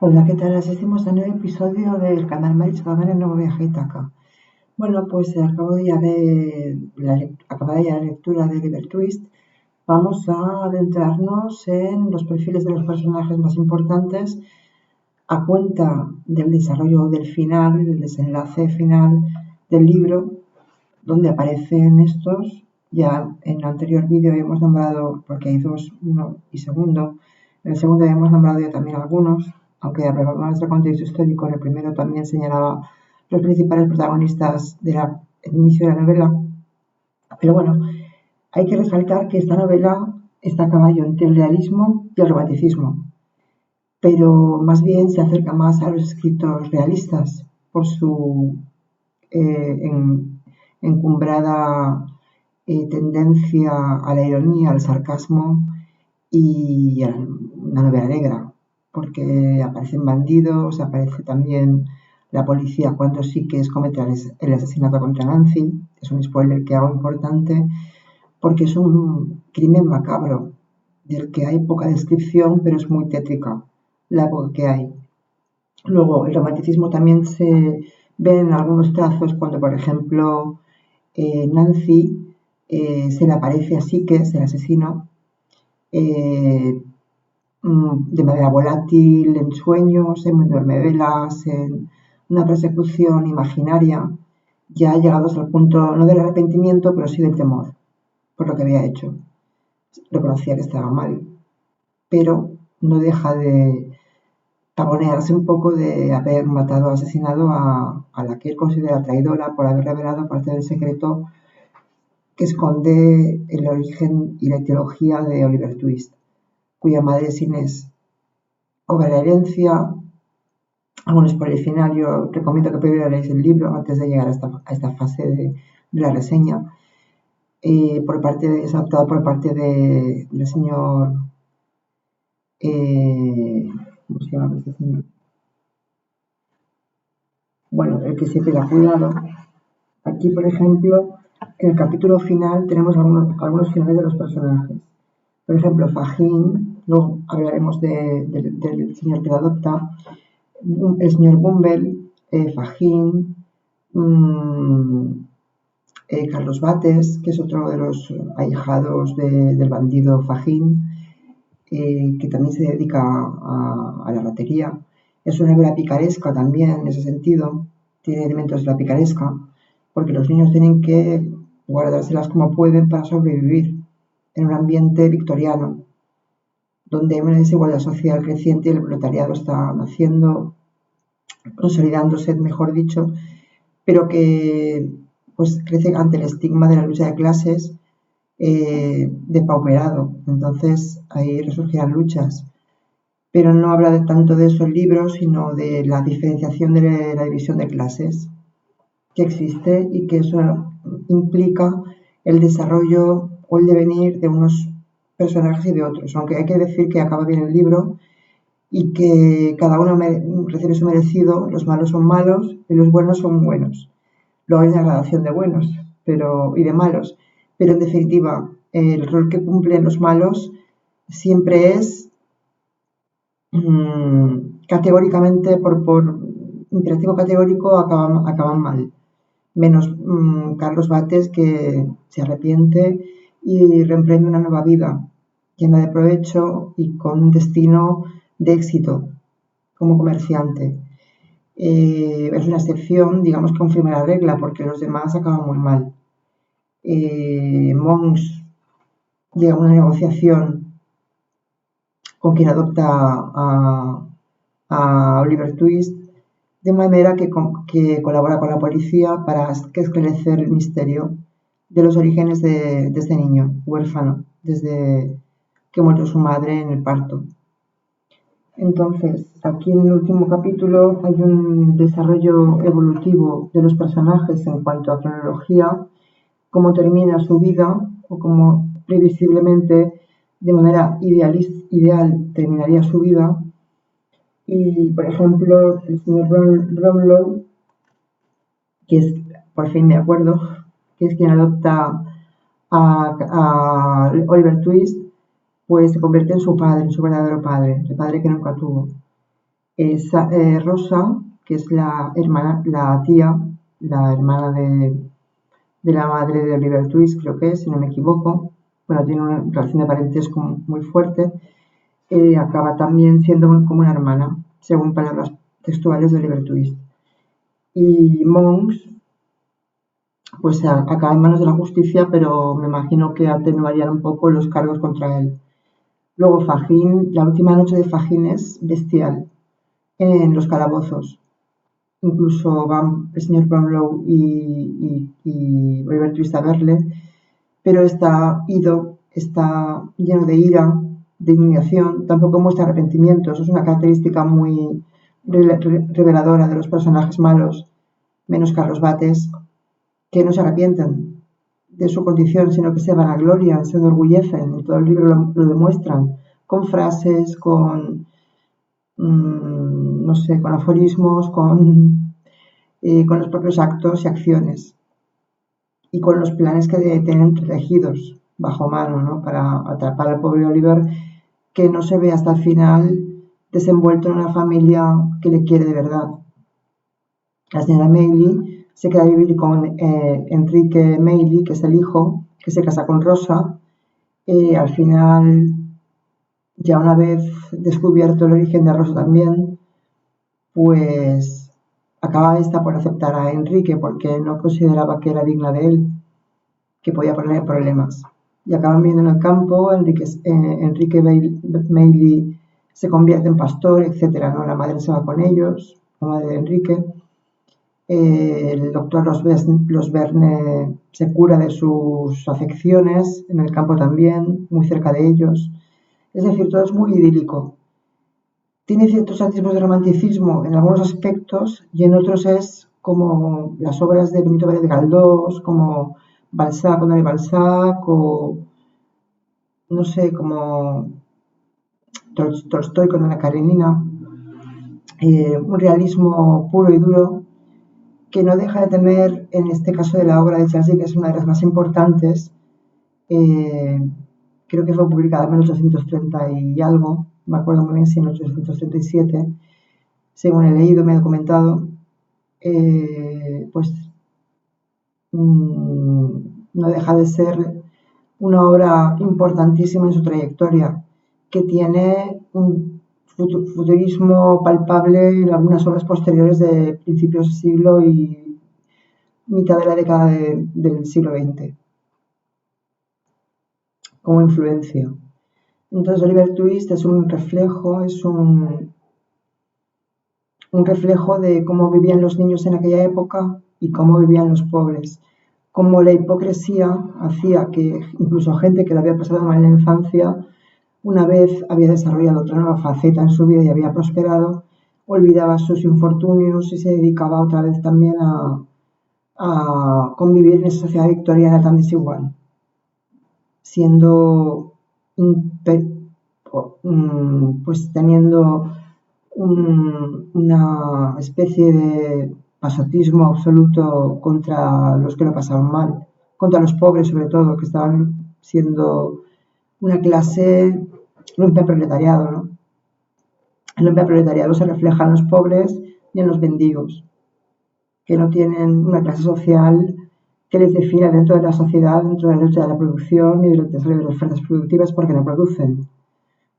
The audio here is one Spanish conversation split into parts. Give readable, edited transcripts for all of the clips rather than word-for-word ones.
Hola, ¿qué tal? Asistimos a un nuevo episodio del canal Maritza Domene Nuevo Viaje a Ítaca. Bueno, pues acabada ya la lectura de Oliver Twist, vamos a adentrarnos en los perfiles de los personajes más importantes a cuenta del desarrollo del final, del desenlace final del libro, donde aparecen estos. Ya en el anterior vídeo hemos nombrado, porque hay dos, uno y segundo, en el segundo hemos nombrado ya también algunos, aunque hablaba nuestro contexto histórico, en el primero también señalaba los principales protagonistas del inicio de la novela. Pero bueno, hay que resaltar que esta novela está a caballo entre el realismo y el romanticismo, pero más bien se acerca más a los escritos realistas por su encumbrada tendencia a la ironía, al sarcasmo y a una novela negra, porque aparecen bandidos, aparece también la policía cuando sí que comete el asesinato contra Nancy. Es un spoiler que hago importante, porque es un crimen macabro, del que hay poca descripción, pero es muy tétrica la época que hay. Luego, el romanticismo también se ve en algunos trazos cuando, por ejemplo, Nancy se le aparece a Sikes, el asesino, de manera volátil, en sueños, en duermevelas, en una persecución imaginaria, ya llegados al punto no del arrepentimiento, pero sí del temor por lo que había hecho. Reconocía que estaba mal, pero no deja de pavonearse un poco de haber matado o asesinado a la que él considera traidora por haber revelado parte del secreto que esconde el origen y la etiología de Oliver Twist, cuya madre es Inés. Obra la herencia, algunos por el final. Yo recomiendo que primero leáis el libro antes de llegar a esta fase de la reseña. Es adaptado por parte del señor. ¿Cómo se llama este señor? Bueno, el que siempre da cuidado. Aquí, por ejemplo, en el capítulo final tenemos algunos finales de los personajes. Por ejemplo, Fagin, luego hablaremos del señor que lo adopta, el señor Bumble, Fagin, Carlos Bates, que es otro de los ahijados del bandido Fagin, que también se dedica a la ratería. Es una novela picaresca también, en ese sentido, tiene elementos de la picaresca, porque los niños tienen que guardárselas como pueden para sobrevivir en un ambiente victoriano, donde hay una desigualdad social creciente y el proletariado está naciendo, consolidándose, mejor dicho, pero que pues crece ante el estigma de la lucha de clases depauperado. Entonces ahí resurgirán luchas, pero no habla tanto de eso el libro, sino de la diferenciación de la división de clases que existe y que eso implica el desarrollo o el devenir de unos personajes y de otros, aunque hay que decir que acaba bien el libro y que cada uno recibe su merecido. Los malos son malos y los buenos son buenos. Luego hay una gradación de buenos y de malos, pero en definitiva el rol que cumplen los malos siempre es categóricamente, por imperativo categórico, acaban mal, menos Carlos Bates, que se arrepiente y reemprende una nueva vida llena de provecho y con un destino de éxito como comerciante. Es una excepción, digamos, que confirma la regla, porque los demás acaban muy mal. Mons llega a una negociación con quien adopta a Oliver Twist, de manera que colabora con la policía para esclarecer el misterio de los orígenes de este niño huérfano, desde que muerto su madre en el parto. Entonces, aquí en el último capítulo hay un desarrollo evolutivo de los personajes en cuanto a cronología, cómo termina su vida o cómo previsiblemente, de manera ideal, terminaría su vida. Y, por ejemplo, el señor Brownlow, que es, por fin me acuerdo, que es quien adopta a Oliver Twist, pues se convierte en su padre, en su verdadero padre, el padre que nunca tuvo. Rosa, que es la hermana de la madre de Oliver Twist, creo que es, si no me equivoco. Bueno, tiene una relación de parentesco muy fuerte. Acaba también siendo como una hermana, según palabras textuales de Oliver Twist. Y Monks, pues acaba en manos de la justicia, pero me imagino que atenuarían un poco los cargos contra él. Luego Fagin, la última noche de Fagin es bestial en los calabozos. Incluso van el señor Brownlow y Oliver Twist a verle, pero está ido, está lleno de ira, de indignación, tampoco muestra arrepentimiento. Eso es una característica muy reveladora de los personajes malos, menos Carlos Bates, que no se arrepienten de su condición, sino que se vanaglorian, se enorgullecen, y todo el libro lo demuestran, con frases, con no sé, con aforismos, con los propios actos y acciones, y con los planes que tienen tejidos bajo mano, ¿no? Para atrapar al pobre Oliver, que no se ve hasta el final desenvuelto en una familia que le quiere de verdad. La señora Maylie se queda a vivir con Enrique Maylie, que es el hijo, que se casa con Rosa. Al final, ya una vez descubierto el origen de Rosa también, pues acaba esta por aceptar a Enrique porque no consideraba que era digna de él, que podía ponerle problemas. Y acaban viviendo en el campo. Enrique Maylie se convierte en pastor, etc., ¿no? La madre se va con ellos, la madre de Enrique. El doctor Losberne se cura de sus afecciones en el campo también, muy cerca de ellos. Es decir, todo es muy idílico. Tiene ciertos atisbos de romanticismo en algunos aspectos, y en otros es como las obras de Benito Pérez Galdós, como Balzac, Honoré Balzac, o no sé, como Tolstoy con Ana Karenina. Un realismo puro y duro que no deja de tener, en este caso de la obra de Charles Dickens, que es una de las más importantes. Creo que fue publicada en 1830 y algo, me acuerdo muy bien si en 1837, según he leído, me he documentado. Pues no deja de ser una obra importantísima en su trayectoria, que tiene un futurismo palpable en algunas obras posteriores de principios de siglo y mitad de la década del siglo XX, como influencia. Entonces Oliver Twist es un reflejo, un reflejo de cómo vivían los niños en aquella época y cómo vivían los pobres. Cómo la hipocresía hacía que incluso gente que le había pasado mal en la infancia, una vez había desarrollado otra nueva faceta en su vida y había prosperado, olvidaba sus infortunios y se dedicaba otra vez también a convivir en esa sociedad victoriana tan desigual, siendo pues teniendo una especie de pasotismo absoluto contra los que lo pasaban mal, contra los pobres sobre todo, que estaban siendo una clase lumpenproletariado, ¿no? El lumpenproletariado se refleja en los pobres y en los mendigos, que no tienen una clase social que les defina dentro de la sociedad, dentro de la lucha de la producción y del desarrollo de las fuerzas productivas, porque no producen.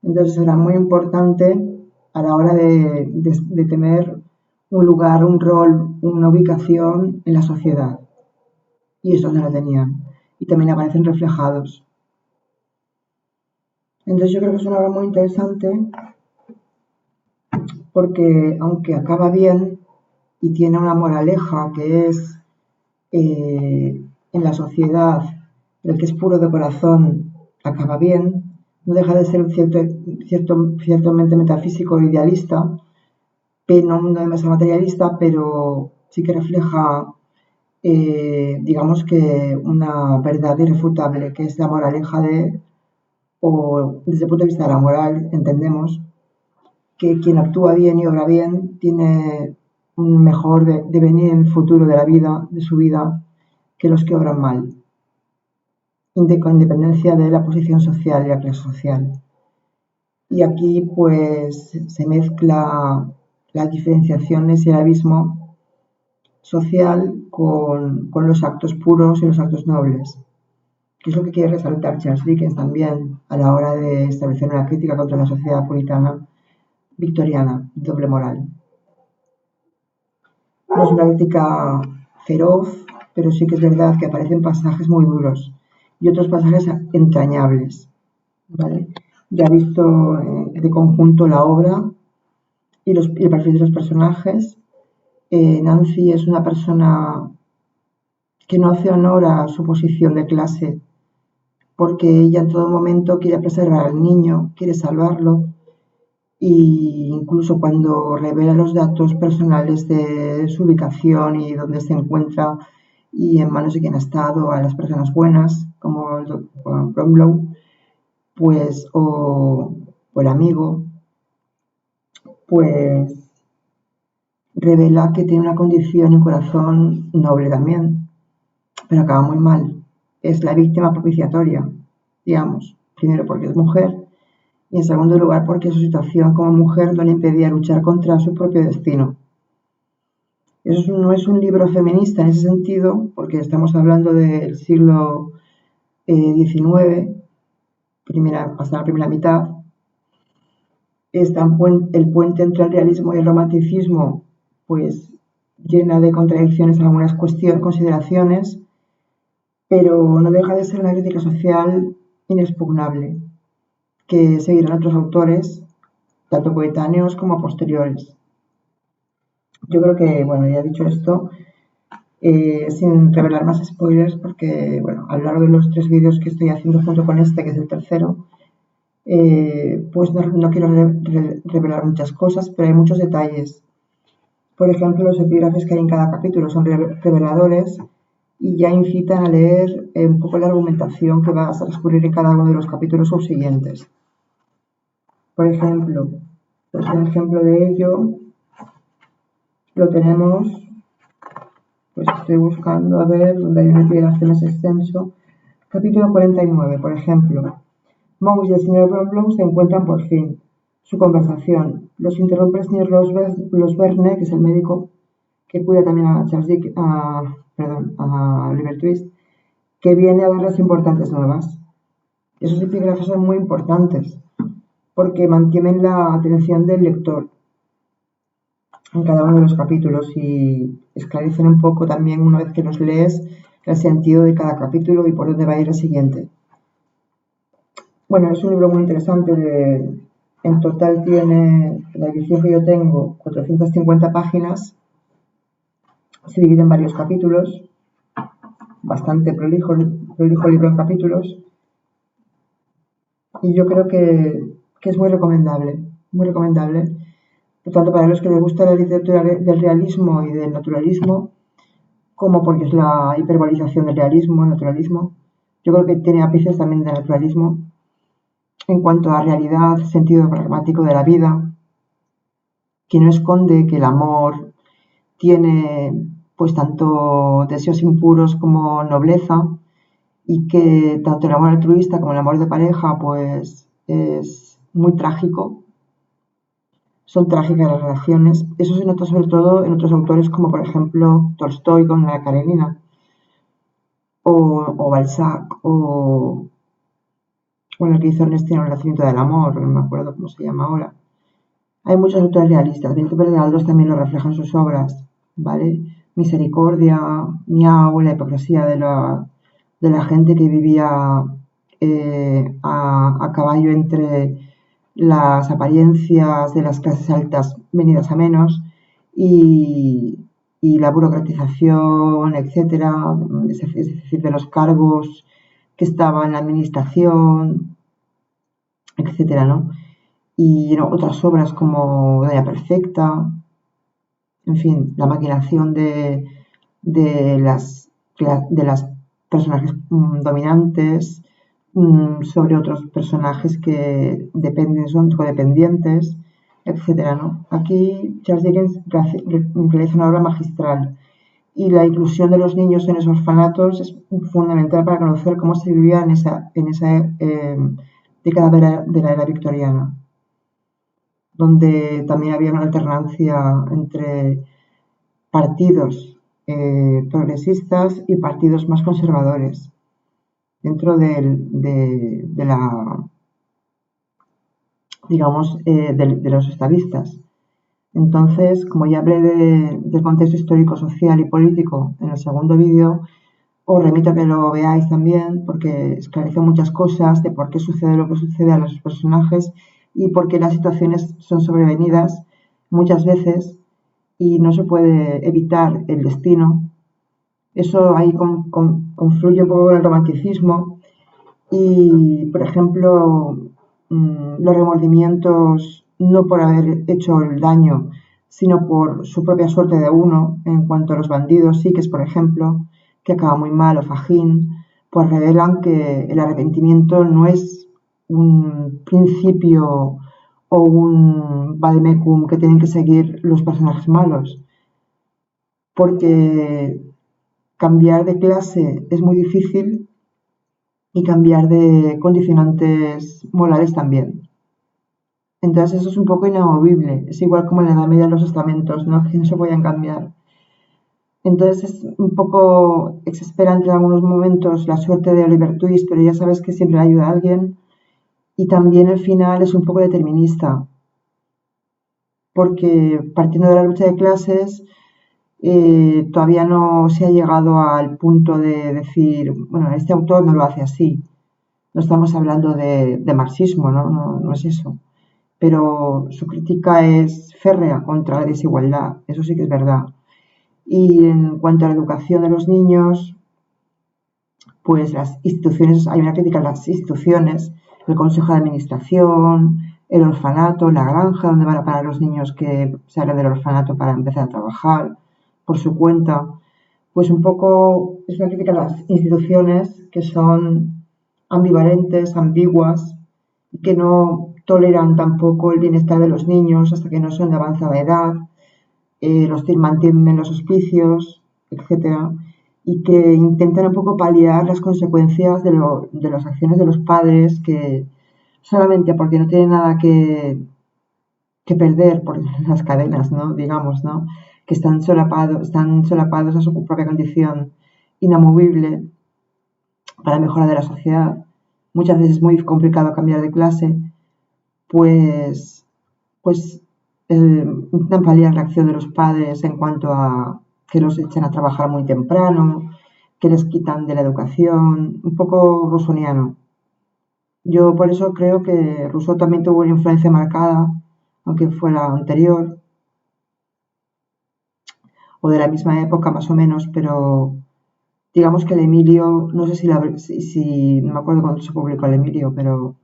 Entonces era muy importante a la hora de tener un lugar, un rol, una ubicación en la sociedad. Y eso no lo tenían. Y también aparecen reflejados. Entonces yo creo que es una obra muy interesante porque aunque acaba bien y tiene una moraleja que es en la sociedad, el que es puro de corazón acaba bien, no deja de ser un ciertamente metafísico e idealista, pero no demasiado materialista, pero sí que refleja, digamos que una verdad irrefutable, que es la moraleja o desde el punto de vista de la moral, entendemos que quien actúa bien y obra bien tiene un mejor devenir en el futuro de la vida, de su vida, que los que obran mal, con independencia de la posición social y la clase social. Y aquí pues se mezcla las diferenciaciones y el abismo social con los actos puros y los actos nobles, que es lo que quiere resaltar Charles Dickens también a la hora de establecer una crítica contra la sociedad puritana victoriana, doble moral. No es una crítica feroz, pero sí que es verdad que aparecen pasajes muy duros y otros pasajes entrañables, ¿vale? Ya visto de conjunto la obra y el perfil de los personajes, Nancy es una persona que no hace honor a su posición de clase, porque ella en todo momento quiere preservar al niño, quiere salvarlo, y incluso cuando revela los datos personales de su ubicación y dónde se encuentra y en manos de quién ha estado a las personas buenas, como el Dr. Brownlow, pues, o el amigo, pues revela que tiene una condición y un corazón noble también, pero acaba muy mal. Es la víctima propiciatoria, digamos, primero porque es mujer y en segundo lugar porque su situación como mujer no le impedía luchar contra su propio destino. Eso no es un libro feminista en ese sentido, porque estamos hablando del siglo XIX, hasta la primera mitad. El puente entre el realismo y el romanticismo, pues llena de contradicciones en algunas consideraciones, pero no deja de ser una crítica social inexpugnable, que seguirán otros autores, tanto coetáneos como posteriores. Yo creo que, bueno, ya dicho esto, sin revelar más spoilers, porque, bueno, a lo largo de los 3 vídeos que estoy haciendo junto con este, que es el tercero, pues no quiero revelar muchas cosas, pero hay muchos detalles. Por ejemplo, los epígrafes que hay en cada capítulo son reveladores y ya incitan a leer un poco la argumentación que va a transcurrir en cada uno de los capítulos subsiguientes. Por ejemplo, pues un ejemplo de ello lo tenemos, pues estoy buscando a ver dónde hay un epígrafe más extenso. Capítulo 49, por ejemplo. Monks y el señor Brownlow se encuentran por fin. Su conversación. Los interrumpe el señor Losberne, que es el médico, que cuida también a a Oliver Twist, que viene a darles importantes nuevas. Esos epígrafes son muy importantes, porque mantienen la atención del lector en cada uno de los capítulos y esclarecen un poco también, una vez que los lees, el sentido de cada capítulo y por dónde va a ir el siguiente. Bueno, es un libro muy interesante. En total tiene, la edición que yo tengo, 450 páginas. Se divide en varios capítulos. Bastante prolijo libro en capítulos. Y yo creo que es muy recomendable. Muy recomendable. Por tanto, para los que les gusta la literatura del realismo y del naturalismo, como porque es la hiperbolización del realismo, el naturalismo, yo creo que tiene ápices también de naturalismo en cuanto a realidad, sentido pragmático de la vida, que no esconde que el amor tiene pues tanto deseos impuros como nobleza y que tanto el amor altruista como el amor de pareja pues es muy trágico. Son trágicas las relaciones. Eso se nota sobre todo en otros autores como por ejemplo Tolstoy con La Karenina o Balzac o el que hizo Ernesto en el nacimiento del amor, no me acuerdo cómo se llama ahora. Hay muchos autores realistas. Benito Pérez Galdós también lo refleja en sus obras, ¿vale? Misericordia, Miau, la hipocresía de la gente que vivía a caballo entre las apariencias de las clases altas venidas a menos y la burocratización, etcétera, es decir, de los cargos que estaban en la administración, etcétera, ¿no? Y otras obras como Doña Perfecta, en fin, la maquinación de las personajes dominantes sobre otros personajes que son codependientes, etcétera, ¿no? Aquí Charles Dickens realiza una obra magistral y la inclusión de los niños en esos orfanatos es fundamental para conocer cómo se vivía en esa década de la era victoriana. donde también había una alternancia entre partidos progresistas y partidos más conservadores dentro de la, digamos, de los estadistas. Entonces, como ya hablé del contexto histórico, social y político en el segundo vídeo, os remito a que lo veáis también porque esclarece muchas cosas de por qué sucede lo que sucede a los personajes y por qué las situaciones son sobrevenidas muchas veces y no se puede evitar el destino. Eso ahí confluye un poco con el romanticismo y, por ejemplo, los remordimientos no por haber hecho el daño, sino por su propia suerte de uno, en cuanto a los bandidos, Sitges, por ejemplo, que acaba muy mal, o Fagin, pues revelan que el arrepentimiento no es un principio o un vademecum que tienen que seguir los personajes malos, porque cambiar de clase es muy difícil y cambiar de condicionantes morales también. Entonces eso es un poco inamovible, es igual como en la Edad Media los estamentos, ¿no? Que no se podían cambiar. Entonces es un poco exasperante en algunos momentos la suerte de Oliver Twist, pero ya sabes que siempre ayuda a alguien. Y también el final es un poco determinista, porque partiendo de la lucha de clases, todavía no se ha llegado al punto de decir, bueno, este autor no lo hace así. No estamos hablando de marxismo, ¿no? No es eso. Pero su crítica es férrea contra la desigualdad, eso sí que es verdad. Y en cuanto a la educación de los niños, pues las instituciones, hay una crítica a las instituciones, el consejo de administración, el orfanato, la granja donde van a parar los niños que salen del orfanato para empezar a trabajar por su cuenta. Pues un poco es una crítica a las instituciones que son ambivalentes, ambiguas, y que no toleran tampoco el bienestar de los niños hasta que no son de avanzada edad, los mantienen los hospicios, etcétera, y que intentan un poco paliar las consecuencias de las acciones de los padres que solamente porque no tienen nada que perder por las cadenas, ¿no? Digamos, ¿no? Que están solapados a su propia condición inamovible para la mejora de la sociedad. Muchas veces es muy complicado cambiar de clase, pues intentan paliar la acción de los padres en cuanto a que los echan a trabajar muy temprano, que les quitan de la educación, un poco rusoniano. Yo por eso creo que Rousseau también tuvo una influencia marcada, aunque fuera anterior, o de la misma época más o menos, pero digamos que el Emilio, no sé si no me acuerdo cuándo se publicó el Emilio, pero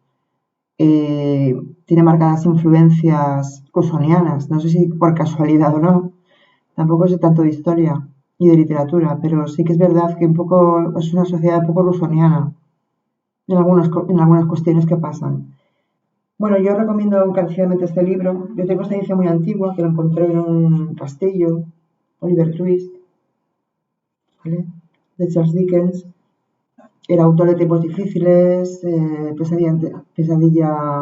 tiene marcadas influencias rusonianas, no sé si por casualidad o no, tampoco sé tanto de historia y de literatura, pero sí que es verdad que un poco es una sociedad un poco rusoniana en algunas cuestiones que pasan. Bueno, yo recomiendo encarecidamente este libro. Yo tengo esta edición muy antigua que lo encontré en un castillo, Oliver Twist, ¿vale? De Charles Dickens. El autor de Tiempos Difíciles, Pesadilla,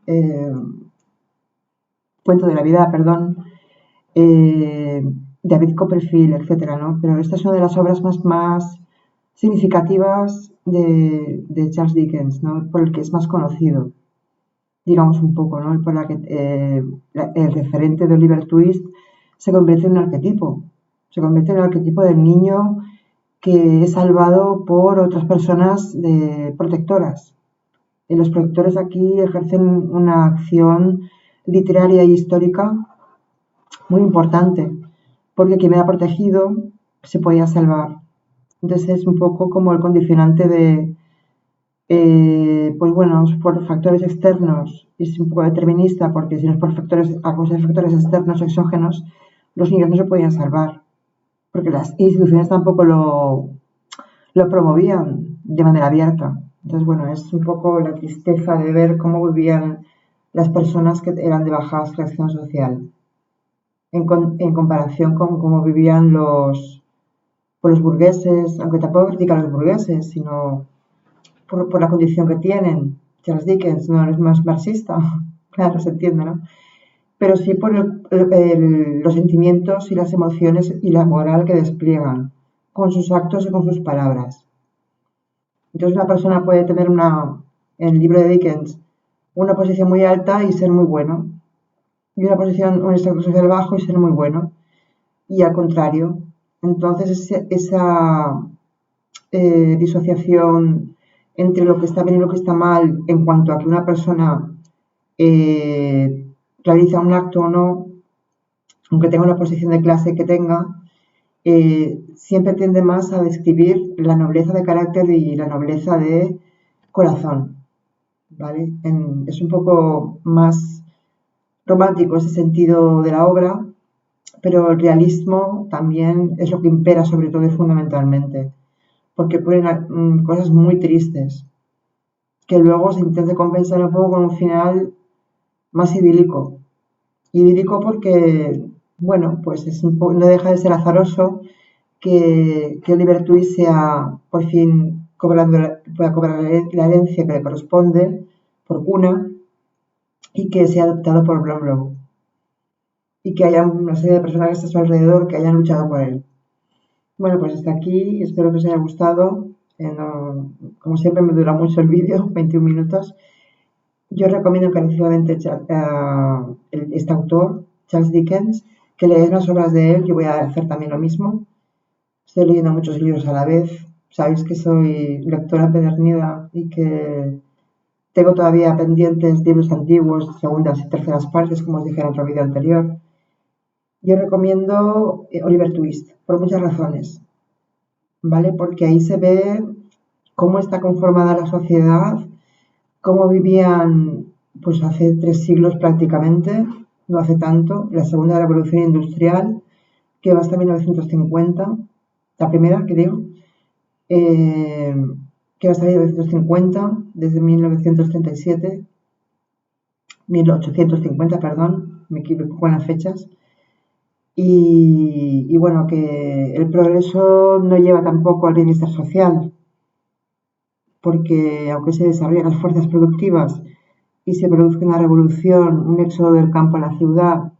eh, Cuento de la Vida, perdón, eh, David Copperfield, etcétera, ¿no? Pero esta es una de las obras más significativas de Charles Dickens, ¿no? Por el que es más conocido, digamos un poco, ¿no? Por la que el referente de Oliver Twist se convierte en un arquetipo, se convierte en el arquetipo del niño que es salvado por otras personas protectoras. Y los protectores aquí ejercen una acción literaria y histórica muy importante, porque quien me ha protegido se podía salvar. Entonces es un poco como el condicionante de, pues bueno, por factores externos, y es un poco determinista, porque si no es por factores, a causa de factores externos exógenos, los niños no se podían salvar, porque las instituciones tampoco lo promovían de manera abierta. Entonces, bueno, es un poco la tristeza de ver cómo vivían las personas que eran de baja extracción social en comparación con cómo vivían los burgueses, aunque tampoco critica a los burgueses, sino por la condición que tienen. Charles Dickens no es más marxista, Claro, se entiende, ¿no? Pero sí por los sentimientos y las emociones y la moral que despliegan con sus actos y con sus palabras. Entonces una persona puede tener en el libro de Dickens, una posición muy alta y ser muy bueno, y un estatus social bajo y ser muy bueno, y al contrario. Entonces esa disociación entre lo que está bien y lo que está mal en cuanto a que una persona realiza un acto o no, aunque tenga una posición de clase que tenga, siempre tiende más a describir la nobleza de carácter y la nobleza de corazón, ¿vale? Es un poco más romántico ese sentido de la obra, pero el realismo también es lo que impera sobre todo y fundamentalmente, porque ponen cosas muy tristes, que luego se intenta compensar un poco con un final más idílico. Idílico porque, bueno, pues no deja de ser azaroso que Oliver Twist sea por fin pueda cobrar la herencia que le corresponde por cuna y que sea adoptado por Blomlow y que haya una serie de personajes a su alrededor que hayan luchado por él. Bueno, pues hasta aquí, espero que os haya gustado. Como siempre me dura mucho el vídeo, 21 minutos. Yo recomiendo encarecidamente este autor, Charles Dickens, que leáis las obras de él. Yo voy a hacer también lo mismo. Estoy leyendo muchos libros a la vez. Sabéis que soy lectora empedernida y que tengo todavía pendientes libros antiguos, segundas y terceras partes, como os dije en otro vídeo anterior. Yo recomiendo Oliver Twist, por muchas razones, ¿vale? Porque ahí se ve cómo está conformada la sociedad, cómo vivían pues hace 3 siglos prácticamente, no hace tanto, la segunda revolución industrial, que va hasta 1950, la primera que digo, que va hasta 1950, desde 1937, 1850, perdón, me equivoco con las fechas, y bueno, que el progreso no lleva tampoco al bienestar social, porque aunque se desarrollen las fuerzas productivas y se produzca una revolución, un éxodo del campo a la ciudad,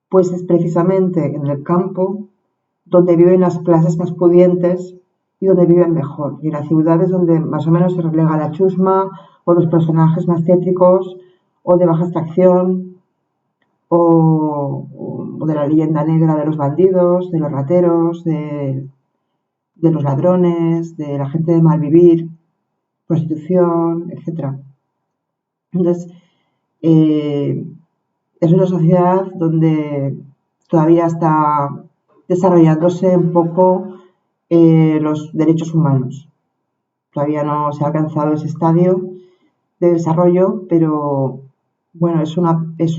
pues es precisamente en el campo donde viven las clases más pudientes y donde viven mejor. Y en las ciudades donde más o menos se relega la chusma o los personajes más tétricos o de baja extracción o de la leyenda negra de los bandidos, de los rateros, de los ladrones, de la gente de mal vivir, prostitución, etc. Entonces, es una sociedad donde todavía está desarrollándose un poco los derechos humanos. Todavía no se ha alcanzado ese estadio de desarrollo, pero bueno, es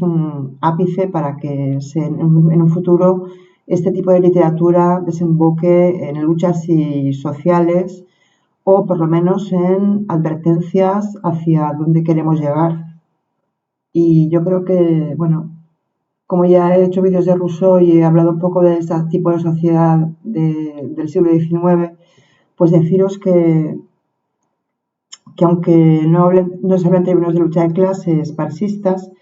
un ápice para que en un futuro este tipo de literatura desemboque en luchas sociales o por lo menos en advertencias hacia dónde queremos llegar. Y yo creo que, bueno, como ya he hecho vídeos de Rousseau y he hablado un poco de este tipo de sociedad del siglo XIX, pues deciros que aunque no se habla en términos de lucha de clases marxistas,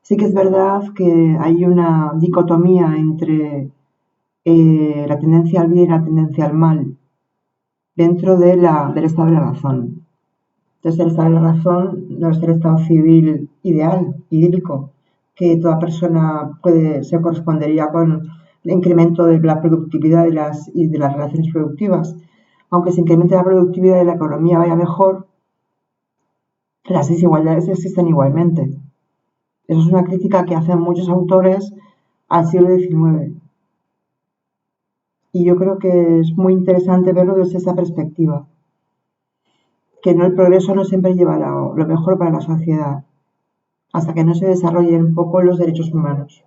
sí que es verdad que hay una dicotomía entre la tendencia al bien y la tendencia al mal dentro del estado de la razón. Entonces, el estado de la razón no es el estado civil ideal, idílico, que toda persona se correspondería con el incremento de la productividad y de las relaciones productivas. Aunque se incremente la productividad y la economía vaya mejor, las desigualdades existen igualmente. Eso es una crítica que hacen muchos autores al siglo XIX. Y yo creo que es muy interesante verlo desde esa perspectiva. Que no, el progreso no siempre lleva lo mejor para la sociedad, hasta que no se desarrollen un poco los derechos humanos.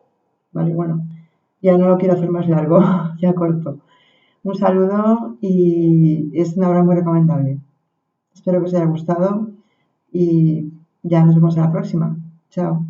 Vale, bueno, ya no lo quiero hacer más largo, ya corto. Un saludo y es una obra muy recomendable. Espero que os haya gustado y ya nos vemos en la próxima. Chao.